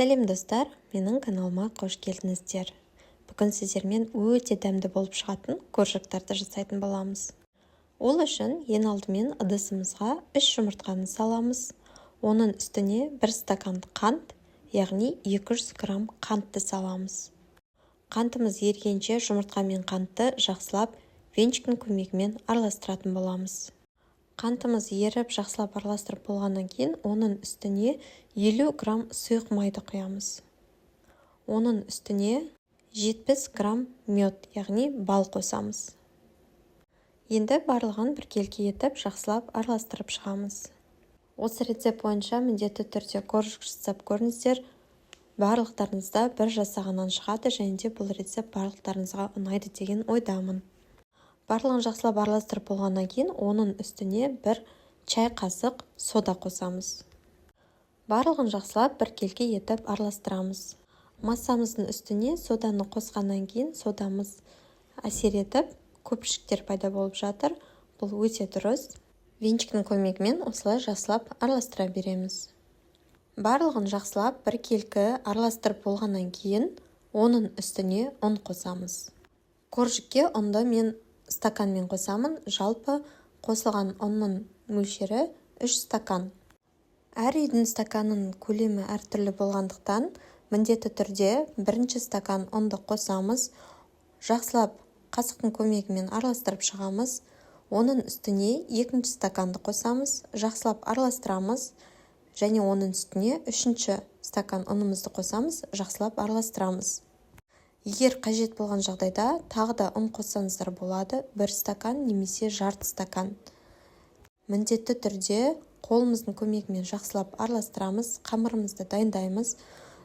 Сәлем достар, менің каналыма қош келдіңіздер. Бүгін сіздермен өте дәмді болып шығатын коржықтарды жасайтын боламыз. Ол үшін ең алдымен ыдысымызға 3 жұмыртқаны саламыз. Оның үстіне 1 стакан қант, яғни 200 грамм қантты саламыз. Қантымыз ерігенше жұмыртқа мен қантты жақсылап венчиктің көмегімен араластыратын боламыз. Қантымыз еріп жақсылап араластырып болғаннан кейін оның үстіне 50 грамм сұйық майды құямыз. Оның үстіне 70 грамм мед, яғни бал қосамыз. Енді барлығын біркелкі етіп жақсылап араластырып шығамыз. Осы рецепт бойынша міндетті түрде коржық жасап көріңіздер. Барлықтарыңызда бір жасағаннан шығады және де бұл рецепт барлықтарыңызға ұнайды деген ойдамын. Барлығын жақсылап араластырып болғаннан кейін оның үстіне 1 чай қасық сода қосамыз. Барлығын жақсылап біркелкі етіп араластырамыз. Массамыздың үстіне соданы қосқаннан кейін содамыз әсер етіп көпіршіктер пайда болып жатыр. Бұл өте дұрыс. Венчиктің көмегімен осылай жақсылап араластыра береміз. Барлығын жақсылап біркелкі араластырып болғаннан кейін оның үстіне ұн қосамыз. Коржикке ұнды мен стаканмен қосамын. Жалпы қосылған ұнның мөлшері 3 стакан. Әр үйдің стаканының көлемі әртүрлі болғандықтан міндетті түрде 1 стакан ұнды қосамыз. Жақсылап қасықтың көмегімен араластырып шығамыз. Оның үстіне 2 стаканды қосамыз. Жақсылап араластырамыз. Және оның үстіне 3 стакан ұнымызды қосамыз. Жақсылап араластырамыз. Егер қажет болған жағдайда тағы да ұн қоссаңыздар болады, 1 стакан немесе жарты стакан. Міндетті түрде қолымыздың көмегімен жақсылап араластырамыз, қамырымызды дайындаймыз.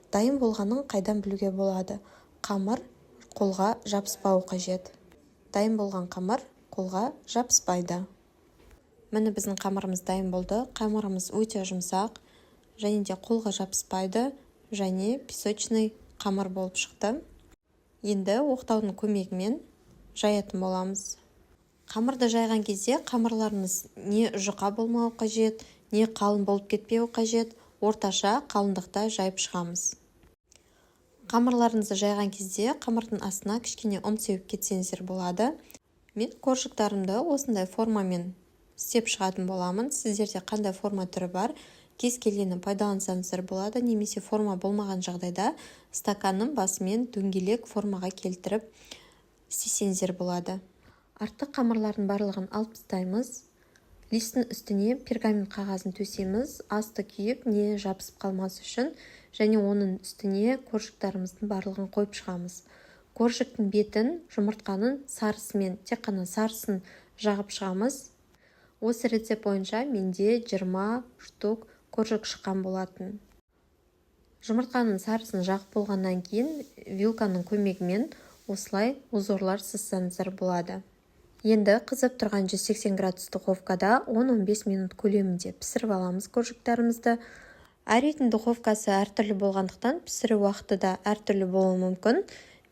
Дайын болғанын қайдан білуге болады? Қамыр қолға жабыспауы қажет. Дайын болған қамыр қолға жабыспайды. Міне біздің қамырымыз дайын болды. Қамырымыз өте жұмсақ және де қолға жабыспайды және песочный қамыр болып шықты. Енді оқтаудың көмегімен жаятын боламыз. Қамырды жайған кезде қамырларымыз не жұқа болмауы қажет, не қалың болып кетпеуі қажет, орташа қалыңдықта жайып шығамыз. Қамырларыңызды жайған кезде қамырдың астына кішкене ұн сеуіп кетсеңіздер болады. Мен коржықтарымды осындай формамен істеп шығатын боламын. Сіздерде қандай форма түрі бар? Кез келгенін пайдалансаңыздар болады, немесе форма болмаған жағдайда стаканның басымен дөңгелек формаға келтіріп істесеңіздер болады. Артық қамырлардың барлығын алып тастаймыз. Листің үстіне пергамент қағазын төсейміз, асты күйіп не жабысып қалмас үшін, және оның үстіне коржықтарымыздың барлығын қойып шығамыз. Коржықтың бетін жұмыртқаның сарысымен, тек қана сарысын жағып шығамыз. Осы рецепт бойынша менде 20 штук коржық шыққан болатын. Жұмыртқаның сарысын жағып болғаннан кейін вилканың көмегімен осылай узорлар сызсаңыздар болады. Енді қызып тұрған 180 градус духовкада 10-15 минут көлемінде пісіріп аламыз коржықтарымызды. Әр үйдің духовкасы әртүрлі болғандықтан пісіру уақыты да әртүрлі болуы мүмкін.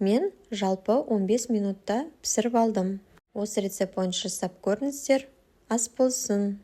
Мен жалпы 15 минутта пісіріп алдым. Осы рецепт бойынша жасап көріңіздер. Ас болсын!